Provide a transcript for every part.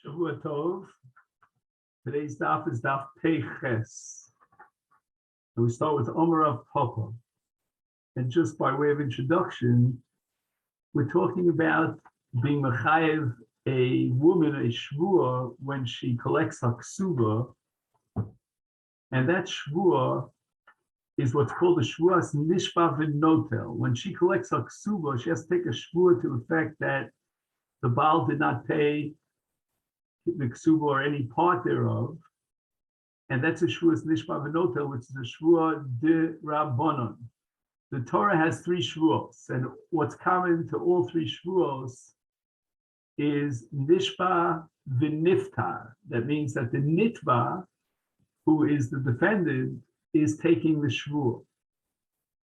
Shavua Tov. Today's daf is daf Peiches. And we start with Omer of Papa. And just by way of introduction, we're talking about being mechayev a woman, a shvua, when she collects a ksuba. And that shvua is what's called a shvuas nishba v'notel. When she collects a ksuba, she has to take a shvua to the effect that the Baal did not pay the ksuba or any part thereof, and that's a shvuas nishba v'notel, which is a shvua de rabbanon. The Torah has three shvuos, and what's common to all three shvuos is nishba v'niftar. That means that the nitva, who is the defendant, is taking the shvua.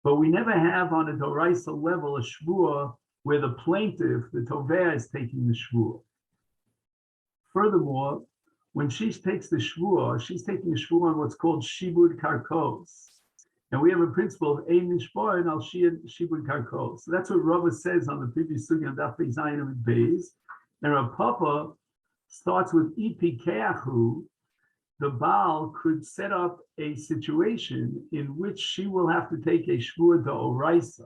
But we never have on a doraisa level a shvua where the plaintiff, the tovea, is taking the shvua. Furthermore, when she takes the shvua, she's taking a shvua on what's called shibud karkos. And we have a principle of ein nishbar and al shibud karkos. So that's what Rava says on the previous sugi on Daf Zayin with Beis. And Rav Papa starts with ipikeahu. The Baal could set up a situation in which she will have to take a shvua d'oraisa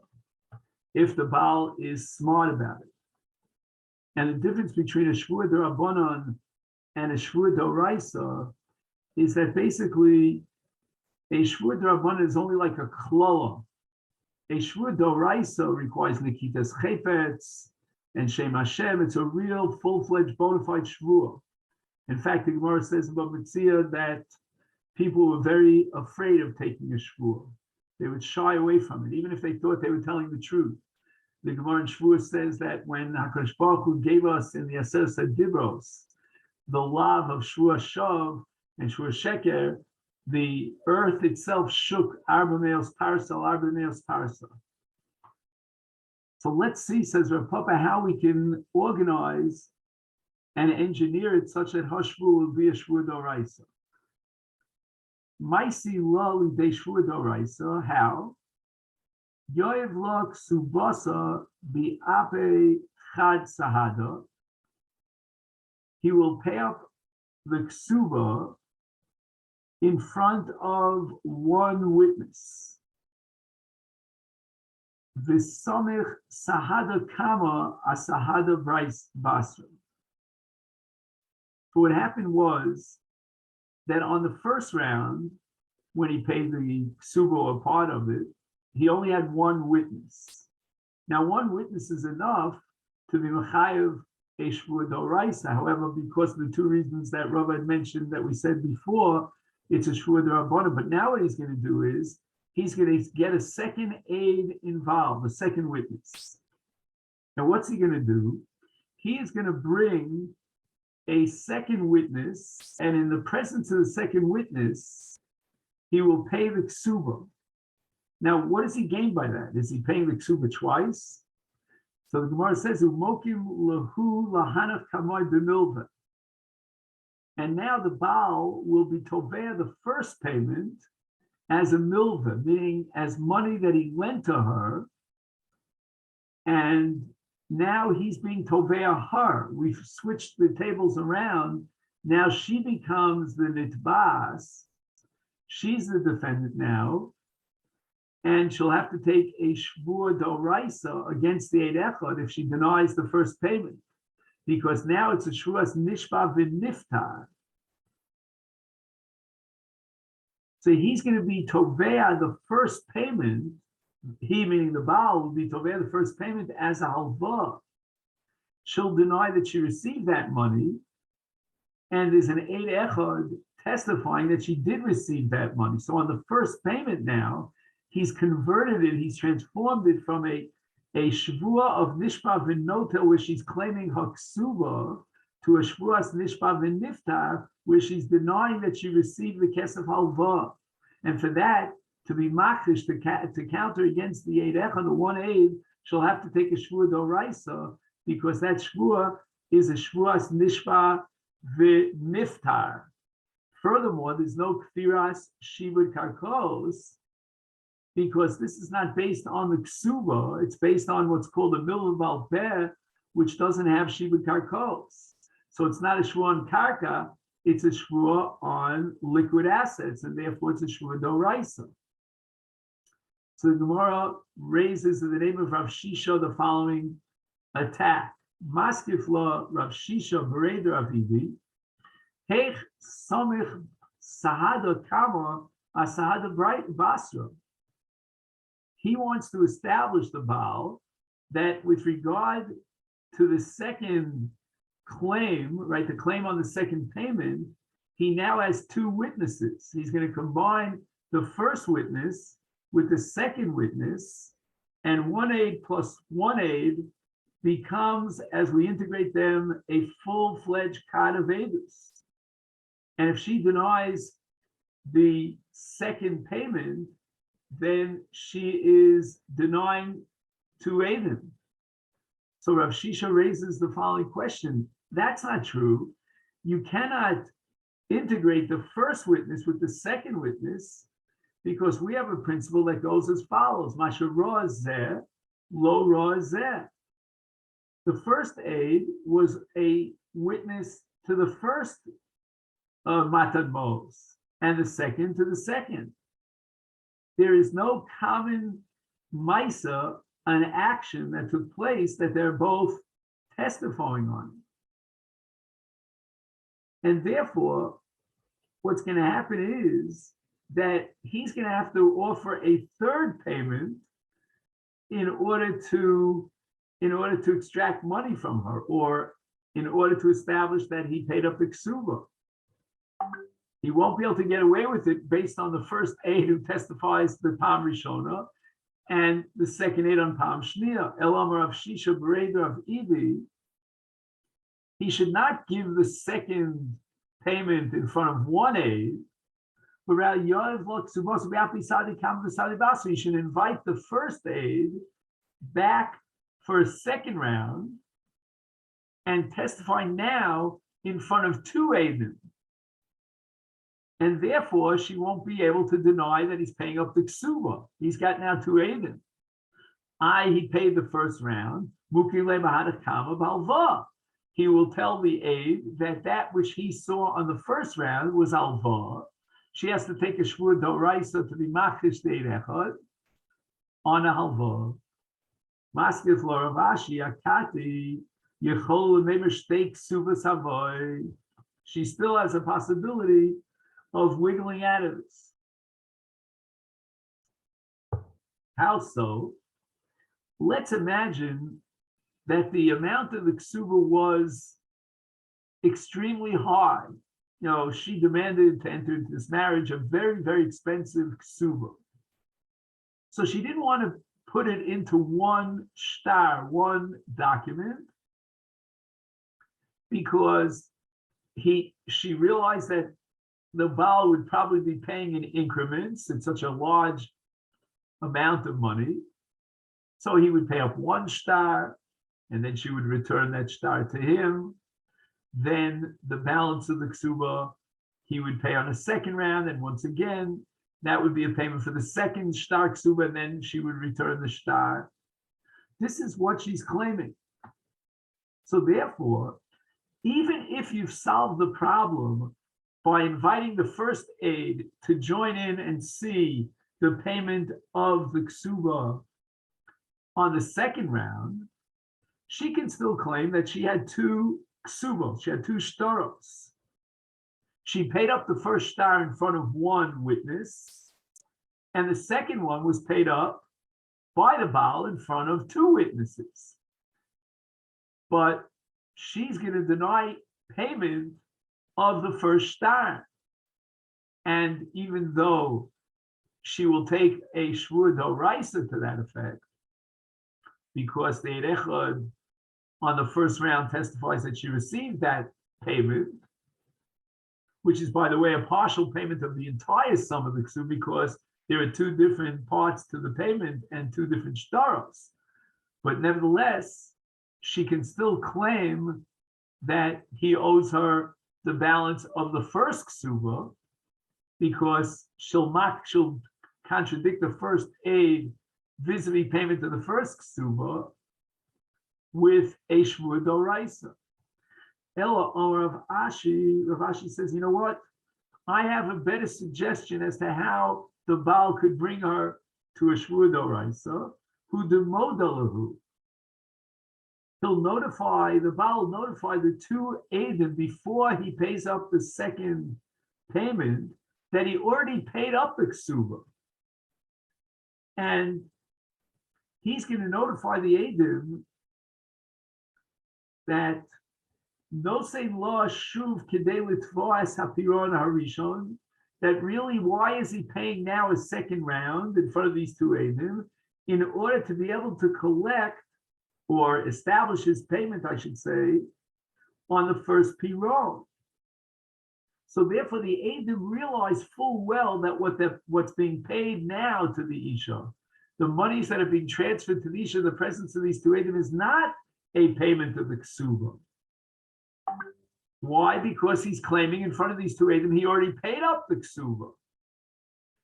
if the Baal is smart about it. And the difference between a shvua d'rabbanan and a shvua d'oraisa is that basically a shvua d'rabbanan is only like a klala. A shvua d'oraisa requires nikitas chayfetz and shem Hashem. It's a real full-fledged bona fide shvua. In fact, the Gemara says about Mitzvah that people were very afraid of taking a shvua. They would shy away from it, even if they thought they were telling the truth. The Gemara in Shvuah says that when HaKadosh Baruch Hu gave us in the Aseret Dibros the love of Shvuah Shav and Shvuah Sheker, the earth itself shook Arba Meos Parsa, Arba Meos Parsa. So let's see, says Rav Papa, how we can organize and engineer it such that Hashvu will be a Shvuah Doraisa. Maisi lo l'idei Shvuah Doraisa, how? Yoev lo ksubasa bi'ape chad sahada. He will pay up the ksuba in front of one witness. V'samich sahada kama asahada basra. What happened was that on the first round, when he paid the ksuba or part of it, he only had one witness. Now, one witness is enough to be mechayev a shvua d'oraisa. However, because of the two reasons that Rav had mentioned that we said before, it's a shvua d'rabbanan. But now what he's going to do is he's going to get a second aid involved, a second witness. Now, what's he going to do? He is going to bring a second witness, and in the presence of the second witness, he will pay the ksuba. Now, what does he gain by that? Is he paying the ksuba twice? So the Gemara says, "Umokim lahu lahanach kamoi b'milva." And now the Baal will be tovea the first payment as a milva, meaning as money that he lent to her, and now he's being tovea her. We've switched the tables around. Now she becomes the nitbas. She's the defendant now. And she'll have to take a shvua d'oraisa against the eid echad if she denies the first payment. Because now it's a shvuas nishba v'niftar. So he's going to be tovea the first payment. He, meaning the Baal, will be tovea the first payment as a halva. She'll deny that she received that money, and there's an eid echad testifying that she did receive that money. So on the first payment now, he's converted it, he's transformed it from a shvua of nishba v'notel, where she's claiming haksuba, to a shvuas nishba v'niftar, where she's denying that she received the kesef halva. And for that, to be machish, to counter against the eid echad, the one aid, she'll have to take a shvua d'oraisa, because that shvua is a shvuas nishba v'niftar. Furthermore, there's no kfiras shibud karkos, because this is not based on the ksuba, it's based on what's called a milva balpeh, which doesn't have shibud karkos. So it's not a shvua on karka, it's a shvua on liquid assets, and therefore it's a shvua doraisa. So the Gemara raises in the name of Rav Shisha the following attack. Maskif la Rav Shisha Bereder Avidi, Heich Samich Sahada Kama Asahada Basra. He wants to establish the Baal that with regard to the second claim, right, the claim on the second payment, he now has two witnesses. He's going to combine the first witness with the second witness, and one aid plus one aid becomes, as we integrate them, a full-fledged kad of Eidos. And if she denies the second payment, then she is denying two Eidim. So Rav Shisha raises the following question. That's not true. You cannot integrate the first witness with the second witness, because we have a principle that goes as follows: Masha ra zeh, lo ra zeh. The first aid was a witness to the first Matan Mos, and the second to the second. There is no common Maisa, an action that took place that they're both testifying on. And therefore, what's going to happen is that he's going to have to offer a third payment in order to extract money from her, or in order to establish that he paid up the ksuba. He won't be able to get away with it based on the first aid who testifies the Pam Rishona and the second aid on Pam Shnia. Elamar of Shisha Bereder of Idi. He should not give the second payment in front of one aid, but rather he should invite the first aid back for a second round and testify now in front of two aidim. And therefore, she won't be able to deny that he's paying up the ksuba. He's got now two aidim. He paid the first round. He will tell the aid that which he saw on the first round was alva. She has to take a shvur doraisa to be machish deirechad on a halva. Maskif Loravashi Akati Yechol Nemeshtake Subas Havoy. She still has a possibility of wiggling out of this. How so? Let's imagine that the amount of the ksuba was extremely high. You know, she demanded to enter into this marriage a very, very expensive ksuba. So she didn't want to put it into one shtar, one document, because she realized that the Baal would probably be paying in increments. It's such a large amount of money. So he would pay up one shtar, and then she would return that shtar to him. Then the balance of the ksuba, he would pay on a second round, and once again, that would be a payment for the second shtar ksuba, and then she would return the shtar. This is what she's claiming. So therefore, even if you've solved the problem by inviting the first aid to join in and see the payment of the ksuba on the second round, she can still claim that she had two ksubos, she had two shtaros. She paid up the first shtar in front of one witness, and the second one was paid up by the Baal in front of two witnesses. But she's going to deny payment of the first shtar. And even though she will take a shvur doraisa to that effect, because the Erechad on the first round testifies that she received that payment, which is, by the way, a partial payment of the entire sum of the ksuba, because there are two different parts to the payment and two different shtaros. But nevertheless, she can still claim that he owes her the balance of the first ksuba, because she'll contradict the first aid vis-a-vis payment to the first ksuba with a shvur doraisa. Ella or Rav Ashi says, you know what? I have a better suggestion as to how the Baal could bring her to a Shvua Doraisa, who demodalahu. The Baal will notify the two Eidim before he pays up the second payment that he already paid up the Ksuba. And he's going to notify the Eidim that no say law shuv kedei litvoas hapiron harishon, that really why is he paying now a second round in front of these two Eidim in order to be able to collect or establish his payment, I should say, on the first piron. So therefore the Eidim realize full well that what's being paid now to the Isha, the monies that are being transferred to the Isha in the presence of these two Eidim is not a payment of the Ksuba. Why? Because he's claiming in front of these two Eidim he already paid up the Ksuba.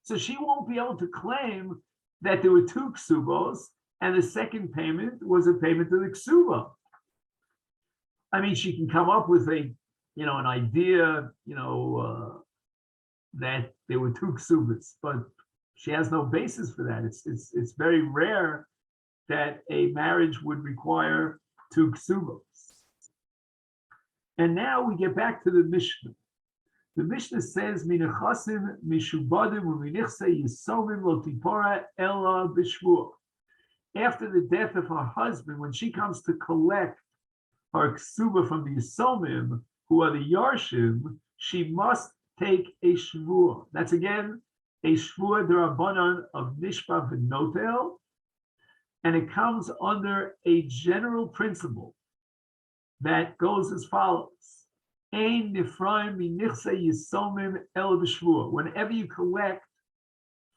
So she won't be able to claim that there were two Ksubos and the second payment was a payment of the Ksuba. I mean, she can come up with an idea, that there were two Ksubas, but she has no basis for that. It's very rare that a marriage would require two Ksubos. And now we get back to the Mishnah. The Mishnah says, "Minachasim mishubadim u'minichse yisomim lo tipora ella b'shvua." After the death of her husband, when she comes to collect her ksuba from the yisomim, who are the yarshim, she must take a shvua. That's again a shvua d'Rabbanan of nishpa v'notel, and it comes under a general principle that goes as follows: Ein nifraim minichse yisomim el b'shvua. Whenever you collect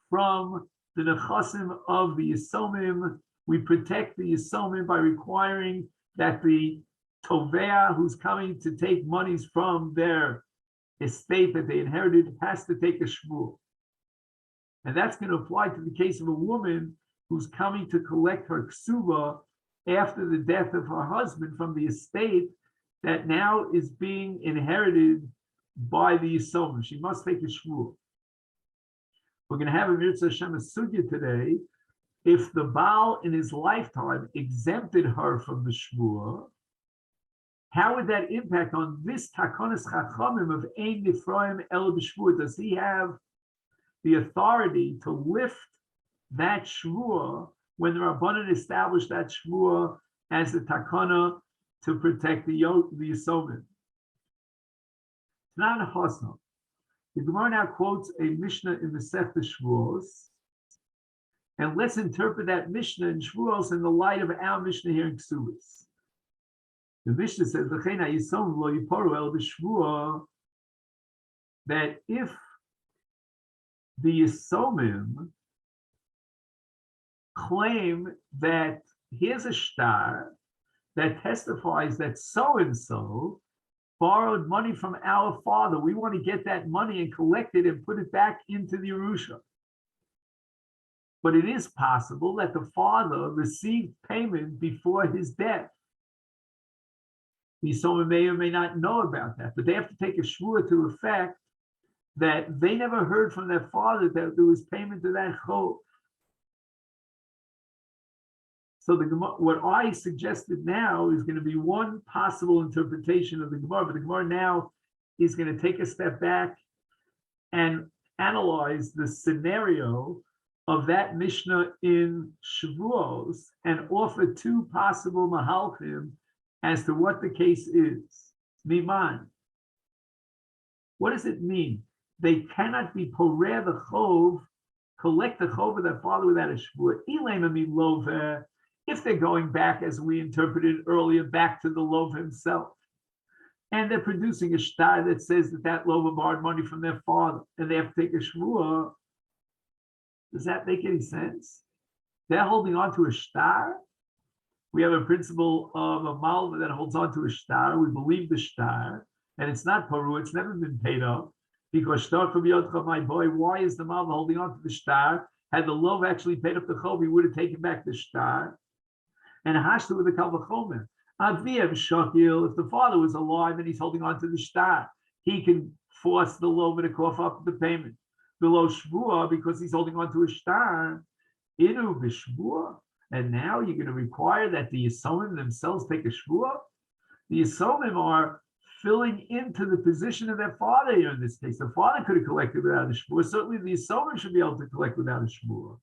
from the nechasim of the yisomim, we protect the yisomim by requiring that the tovea, who's coming to take monies from their estate that they inherited, has to take a shvua. And that's going to apply to the case of a woman who's coming to collect her ksuba after the death of her husband from the estate that now is being inherited by the Yisomim. She must take a shvua. We're going to have a Mirza Hashem sugya today. If the Baal in his lifetime exempted her from the shvua, how would that impact on this takonis chachamim of ein nifraim el b'shvua? Does he have the authority to lift that shvua when the Rabbanan established that shvua as the takana to protect the Yisomim? It's not a chasna. The Gemara now quotes a Mishnah in the Masechet Shvuos, and let's interpret that Mishnah in Shvuos in the light of our Mishnah here in Ksubis. The Mishnah says, "V'chein ha'yisomim lo yiporu el b'shvua," that if the Yisomim claim that here's a shtar that testifies that so-and-so borrowed money from our father, we want to get that money and collect it and put it back into the Yerusha. But it is possible that the father received payment before his death. The Yisomim may or may not know about that, but they have to take a shvua to effect that they never heard from their father that there was payment to that chov. So what I suggested now is going to be one possible interpretation of the Gemara, but the Gemara now is going to take a step back and analyze the scenario of that Mishnah in Shavuos and offer two possible mahalchim as to what the case is. Miman. What does it mean? They cannot be poreh the chov, collect the chov of their father without a shvua. Ilema mi loveh. If they're going back, as we interpreted earlier, back to the Lov himself, and they're producing a shtar that says that Lov borrowed money from their father, and they have to take a shvua, does that make any sense? They're holding on to a shtar. We have a principle of a malva that holds on to a shtar. We believe the shtar, and it's not paru, it's never been paid up, because shtar from Yodcha, my boy, why is the malva holding on to the shtar? Had the Lov actually paid up the chov, he would have taken back the shtar. And hashta with the kal v'chomer. Aviev Shakil, if the father was alive and he's holding on to the shtar, he can force the lover to cough up the payment. Below Shvua, because he's holding on to a shtar, Inu b'Shvua, and now you're going to require that the Yisomim themselves take a Shvua? The Yisomim are filling into the position of their father here in this case. The father could have collected without a Shvua. Certainly the Yisomim should be able to collect without a Shvua.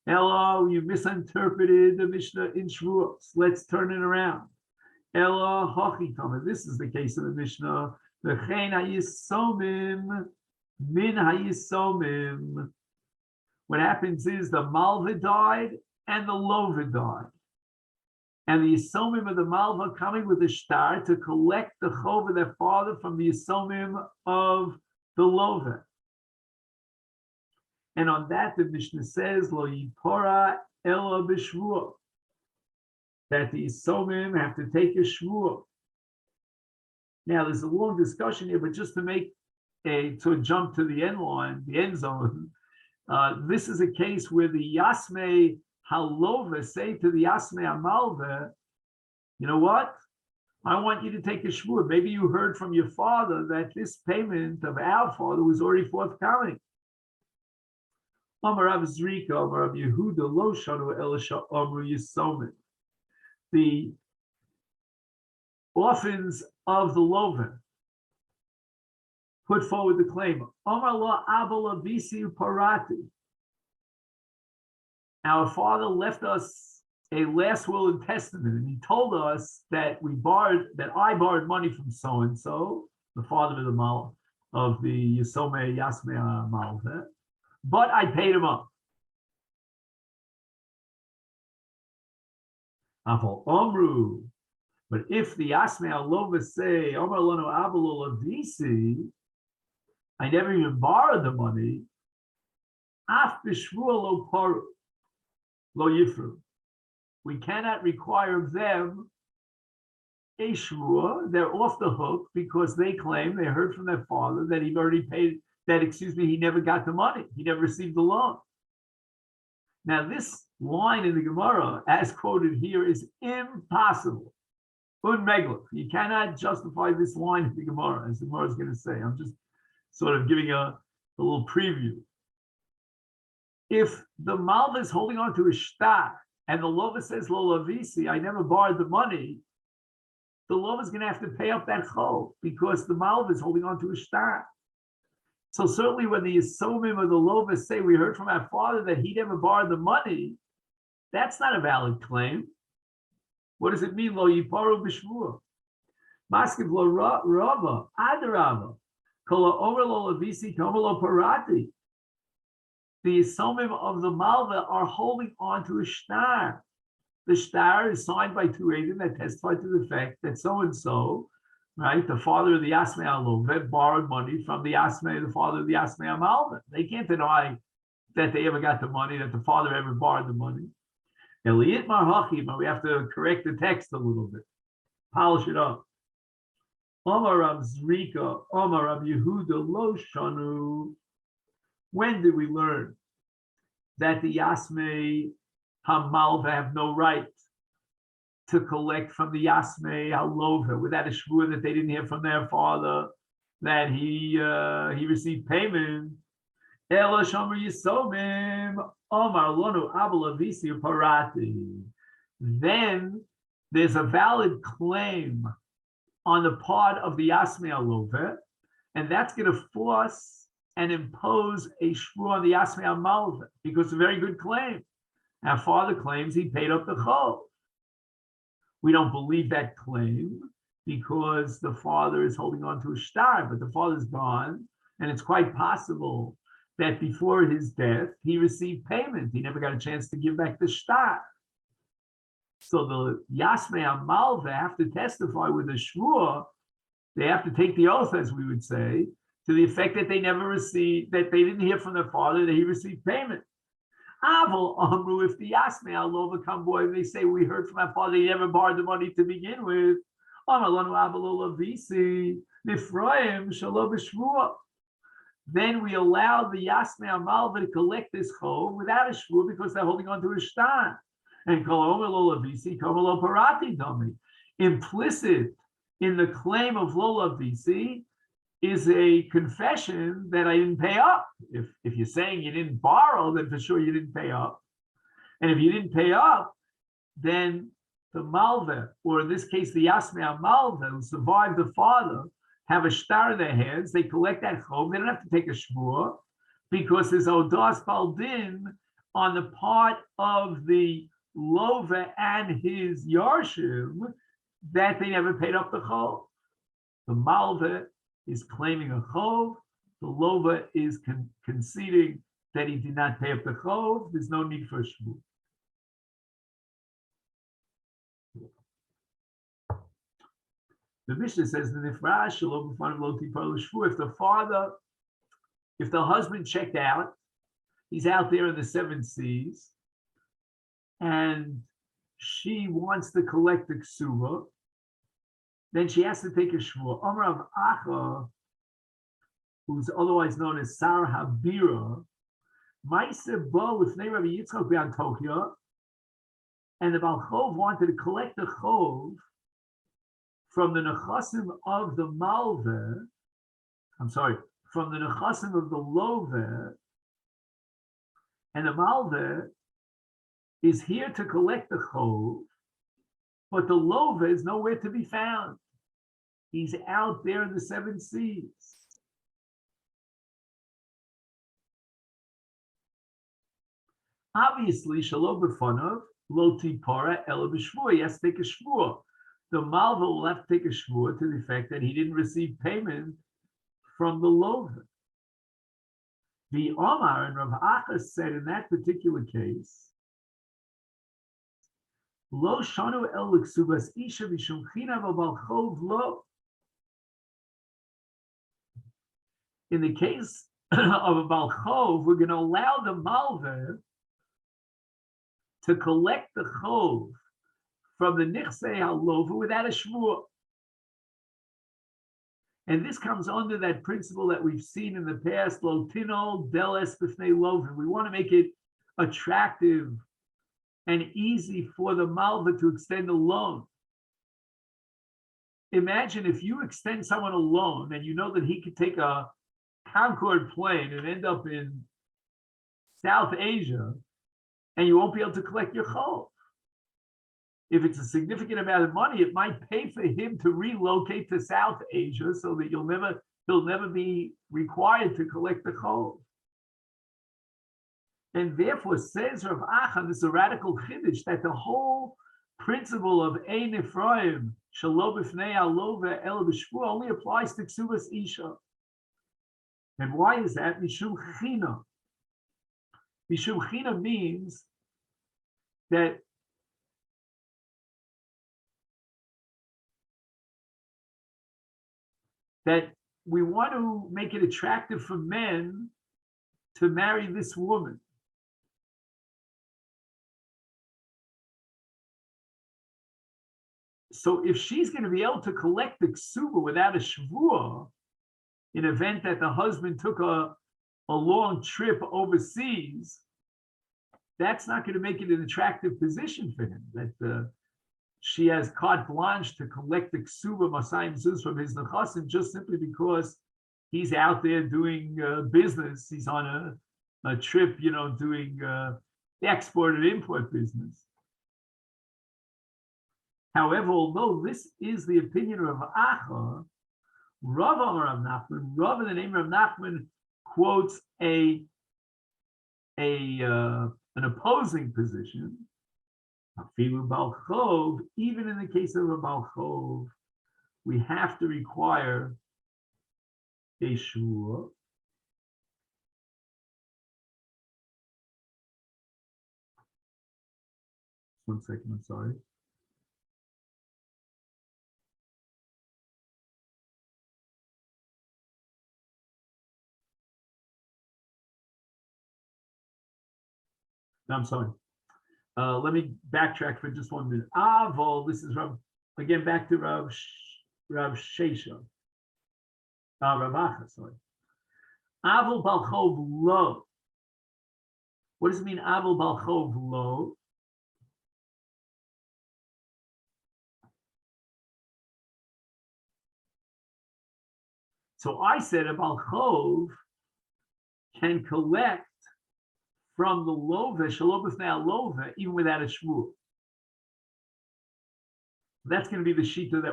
Hello, you misinterpreted the Mishnah in Shvuos. Let's turn it around. Ella Hachitama. This is the case of the Mishnah. V'chein hayisomim min hayisomim. What happens is the Malva died and the Lova died. And the Yisomim of the Malva coming with the shtar to collect the chov of their father from the Yisomim of the Lova. And on that, the Mishnah says, Lo yipora ela b'shvuah, that the Yisomim have to take a shvuah. Now, there's a long discussion here, but just to jump to the end line, the end zone, this is a case where the Yasmei Halova say to the Yasmei Amalva, you know what? I want you to take a shvuah. Maybe you heard from your father that this payment of our father was already forthcoming. Amar Rav Zrika, Amar Rav Yehuda, Lo Shanu Elisha Amru Yisomim. The orphans of the Lovan put forward the claim, Amar La Abala Bisi Parati. Our father left us a last will and testament, and he told us that I borrowed money from so and so, the father of the Yisomei Yasmei Malveh, but I paid him up. Aval Omru, but if the Yasmei Alova say, Omar Lanu Abalol Avisi, I never even borrowed the money, Af Bishvua Lo Paru, Lo Yifru. We cannot require of them a shvua. They're off the hook because they claim they heard from their father that he already paid, he never got the money. He never received the loan. Now, this line in the Gemara, as quoted here, is impossible. Unmeglich. You cannot justify this line in the Gemara, as the Gemara is going to say. I'm just sort of giving a little preview. If the Malva is holding on to a shtar, and the Lova says, Lo Lavisi, I never borrowed the money, the Lova is going to have to pay up that chol because the Malva is holding on to a shtar. So certainly when the Yisomim of the Lova say, we heard from our father that he never borrowed the money, that's not a valid claim. What does it mean, Lo Yiparu B'Shvua? Maskiv Lo Rava, Adarava, Kola Omer Lo Lavisi, Tomer Lo Parati. The Yisomim of the Malva are holding on to a shtar. The shtar is signed by two agents that testify to the fact that so-and-so, right, the father of the Yasmei Alova, borrowed money from the father of the Yasmei Malva. They can't deny that they ever got the money, that the father ever borrowed the money. Eliyit Marhachim, but we have to correct the text a little bit, polish it up. Omar Rav Zrika, Omar Rav Yehuda Lo Shanu. When did we learn that the Yasmei HaMalva have no right to collect from the Yasmei HaLova without a shvua that they didn't hear from their father that he received payment? Ela Shomer Yisomim Omar Lonu Abel Avisi Parati. Then there's a valid claim on the part of the Yasmei HaLova, and that's going to force and impose a shvua on the Yasmei HaMalva, because it's a very good claim. Our father claims he paid up the chol. We don't believe that claim because the father is holding on to a shtar, but the father's gone, and it's quite possible that before his death, he received payment. He never got a chance to give back the shtar. So the Yasmei HaMalva have to testify with a shvua. They have to take the oath, as we would say, to the effect that they never received, that they didn't hear from their father that he received payment. Aval Amru, if the Yasmei Alova come boy, they say, we heard from our father he never borrowed the money to begin with. Then we allow the Yasmei Amalva to collect this chol without a shvua because they're holding on to a shtar. And implicit in the claim of Lola BC is a confession that I didn't pay up. If you're saying you didn't borrow, then for sure you didn't pay up. And if you didn't pay up, then the Malva, or in this case, the Yasmei Malva, who survived the father, have a star in their hands. They collect that chov. They don't have to take a shvur because there's Odas Baldin on the part of the Lova and his Yarshim that they never paid up the chov. The Malva is claiming a chov. The Lova is conceding that he did not pay up the chov. There's no need for a shvur. The Mishnah says that if the husband checked out, he's out there in the 7 seas, and she wants to collect the ksuva, then she has to take a shvur. Amar of Acha, who's otherwise known as Sar Habira, Maise Bo with name Rabbi Yitzchak Be'Antiochia, and the Baal Chov wanted to collect the chov from the nechasim of the malve, from the nechasim of the love, and the malve is here to collect the chov, but the love is nowhere to be found. He's out there in the 7 seas. Obviously, shalom b'fanav, lo tipara ela b'shvur. He has to take a shvur. The malva will have to take a shvur to the effect that he didn't receive payment from the lover. The Omar and Rav Acha said in that particular case, Lo shanu el l'ksubas isha v'shum chinav abal chov lo. In the case of a bal chov, we're going to allow the malva to collect the chov from the nichsei halova without a shvur. And this comes under that principle that we've seen in the past, lo tino deles b'fnei loven. We want to make it attractive and easy for the malva to extend a loan. Imagine if you extend someone a loan and you know that he could take a Concorde plane and end up in South Asia, and you won't be able to collect your chov. If it's a significant amount of money, it might pay for him to relocate to South Asia so that he'll never be required to collect the chov. And therefore, says Rav Acha, this is a radical chiddush, that the whole principle of Ein Ephraim, Shalom B'fnei Alova El B'shvur, only applies to Ksuvas Isha. And why is that? Mishum China. Mishum China means that we want to make it attractive for men to marry this woman. So if she's going to be able to collect the ksuba without a shvur, in event that the husband took a long trip overseas, that's not going to make it an attractive position for him. That she has carte blanche to collect the ksuba masayim zuz from his nechasim just simply because he's out there doing business. He's on a trip, doing export and import business. However, although this is the opinion of Acha, Rav Amar Rav Nachman, Rav in the name of Rav Nachman quotes an opposing position. Even in the case of a Baal Chov, we have to require a shvur. One second, I'm sorry. No, I'm sorry. Let me backtrack for just 1 minute. Avol, this is Rav, again back to Rav Shesha. Rav Acha, sorry. Avol Baal Chov lo. What does it mean, Avol Baal Chov lo? So I said a Balchov can collect from the love, shalobas now love, even without a shvur. That's going to be the shita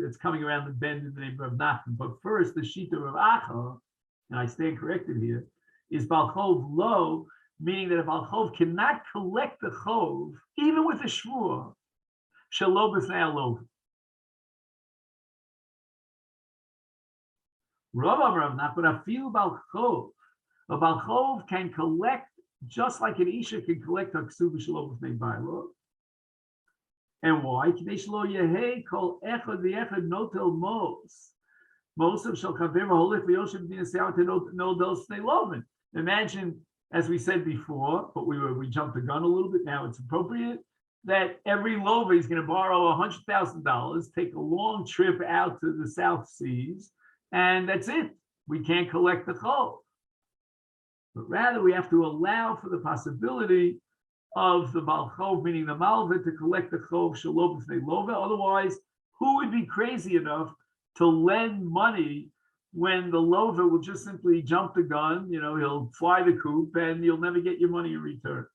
it's coming around the bend in the name of Nachman. But first, the shita of Acha, and I stand corrected here, is Balchov lo, meaning that a Balchov cannot collect the chov, even with a shvur, shalobas now love. Rav not, but I feel Balchov. A Balchov can collect just like an Isha can collect a ksuba shalom with bailo. And why? Kadesh lo yehei kol echad the echad notel mos. Most of shal chaver v'holech v'yoshem b'dina se'ar to no those snei loven. Imagine, as we said before, but we jumped the gun a little bit. Now it's appropriate that every lover is going to borrow $100,000, take a long trip out to the South Seas, and that's it. We can't collect the chol. But rather, we have to allow for the possibility of the Balchov, meaning the Malva, to collect the Chov Shalom B'fnei Lova. Otherwise, who would be crazy enough to lend money when the Lova will just simply jump the gun, he'll fly the coop, and you'll never get your money in return?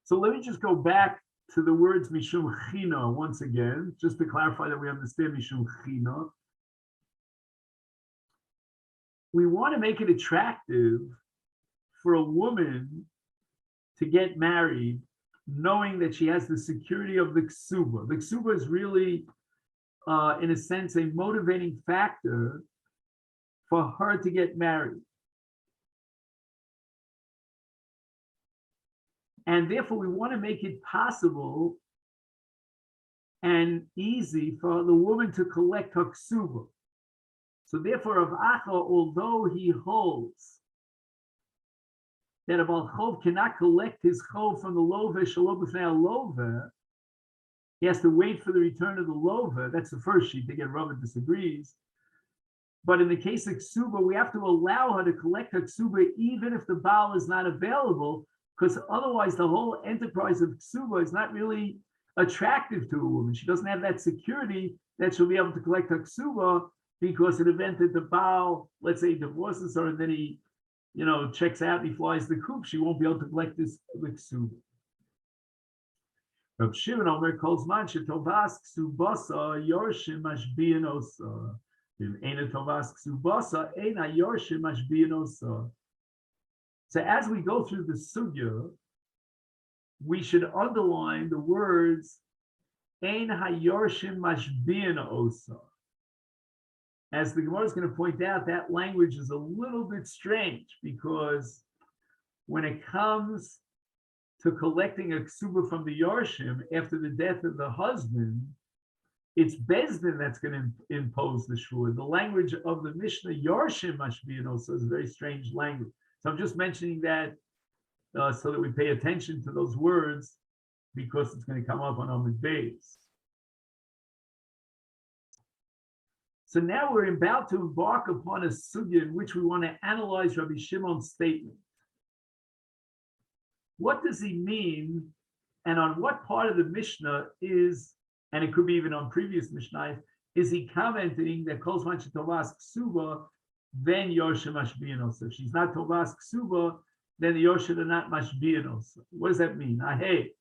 So let me just go back to the words Mishum China once again, just to clarify that we understand Mishum China. We want to make it attractive for a woman to get married, knowing that she has the security of the ksuba. The ksuba is really, in a sense, a motivating factor for her to get married. And therefore, we want to make it possible and easy for the woman to collect her ksuba. So therefore, Rav Acha, although he holds that a Balchov cannot collect his chov from the lova shalom b'fnei lova, he has to wait for the return of the lova. That's the first sheet. Again, Rava disagrees. But in the case of ksuba, we have to allow her to collect her ksuba even if the Baal is not available, because otherwise the whole enterprise of ksuba is not really attractive to a woman. She doesn't have that security that she'll be able to collect her ksuba, because in the event that the Baal, let's say, divorces her and then he, checks out and he flies the coop, she won't be able to collect this ksuba. Rav Shimon Omer calls man shetovas ksubasa yorshim mashbiyan osa. Ena tovas ksubasa ena yorshim mashbiyan osa. So as we go through the sugya, we should underline the words Ein hayorshim mashbiyan osa. As the Gemara is going to point out, that language is a little bit strange, because when it comes to collecting a ksuba from the Yorshim after the death of the husband, it's Bezdin that's going to impose the shvur. The language of the Mishnah, Yorshim mashbiyan osa, is a very strange language. So I'm just mentioning that so that we pay attention to those words, because it's going to come up on Amud Beis. So now we're about to embark upon a sugya in which we want to analyze Rabbi Shimon's statement. What does he mean, and on what part of the Mishnah is, and it could be even on previous Mishnah, is he commenting that Kol Zman Shetovas Ksuba, then Yorshim Mashbiyan Osa? If she's not Tovas Ksuba, then the Yorshim are not Mashbiyan Osa. What does that mean? Hey,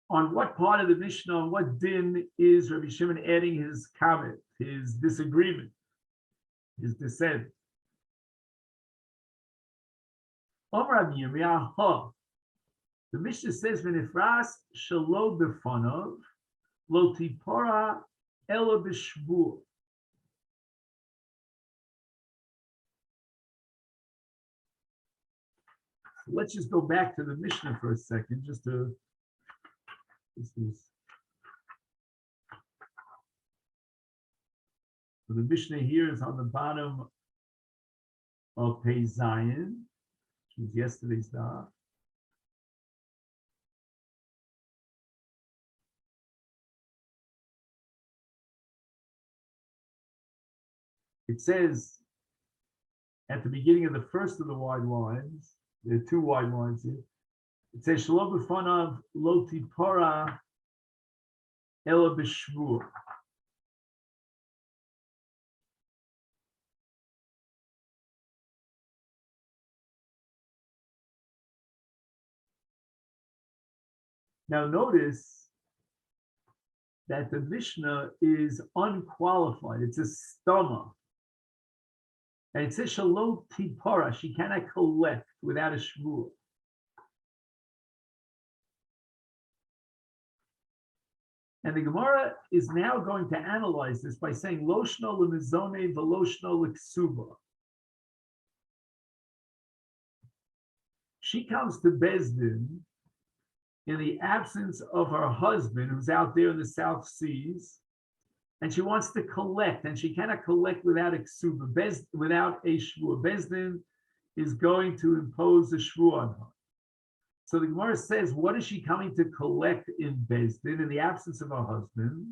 on what part of the Mishnah, on what din is Rabbi Shimon adding his comment, his disagreement, his dissent? The Mishnah says, "V'nifras shelo b'fanav lo tipora elo b'shvur." let's just go back to the Mishnah for a second, this is, so the Mishnah here is on the bottom of Pei Zion, which was yesterday's daf. It says at the beginning of the first of the wide lines, there are two wide lines here. It says Shelo b'fanav lo tipora ela b'shvur. Now notice that the Mishnah is unqualified. It's a stoma. And it says Shelo tipora, she cannot collect without a shvur. And the Gemara is now going to analyze this by saying Lo shno lemizone v'lo shno l'ksuba. She comes to Beis Din in the absence of her husband, who's out there in the South Seas, and she wants to collect, and she cannot collect without a ksuba, without a shvur. Beis Din is going to impose a shvur on her. So the Gemara says, what is she coming to collect in Beis Din in the absence of her husband?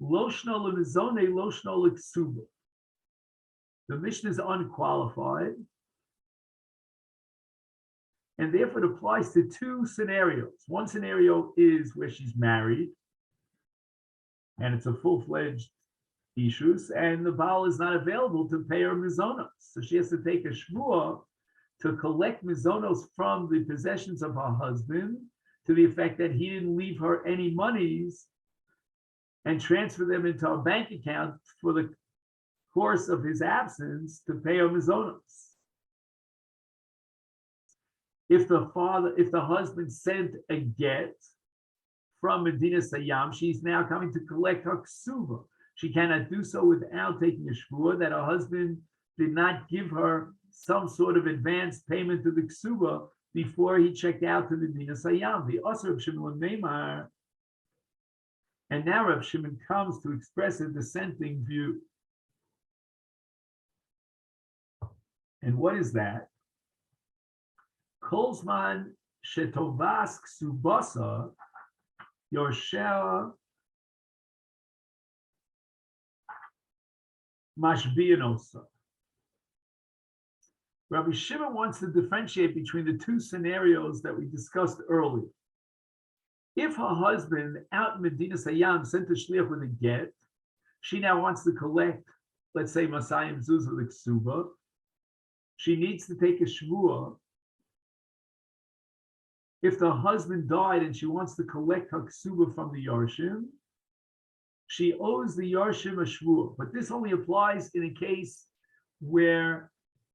Lo shno lemizone, lo shno l'ksuba. The Mishnah is unqualified, and therefore it applies to two scenarios. One scenario is where she's married, and it's a full-fledged ishus, and the Baal is not available to pay her mizonos. So she has to take a shvur to collect mizonos from the possessions of her husband, to the effect that he didn't leave her any monies, and transfer them into her bank account for the course of his absence to pay her mizonos. If the husband sent a get from Medina Sayyam, she's now coming to collect her ksuba. She cannot do so without taking a shvur that her husband did not give her some sort of advance payment to the ksuba before he checked out to Medina Sayyam. The Asr of Shimon Meimar, and now Rav Shimon comes to express a dissenting view. And what is that? Kolzman shetovas ksubasa yorshel mashbianosa. Rabbi Shimon wants to differentiate between the two scenarios that we discussed earlier. If her husband out in Medina Sayyam sent a shliach with a get, she now wants to collect, let's say, Masayim Zuzah L'Ksuba. She needs to take a shvur. If the husband died and she wants to collect her ksuba from the Yarshim, she owes the Yarshim a shvur. But this only applies in a case where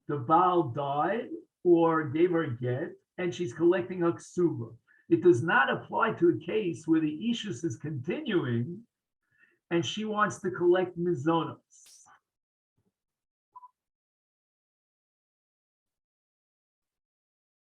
the Baal died or gave her a get and she's collecting her ksuba. It does not apply to a case where the ishus is continuing and she wants to collect mizonos.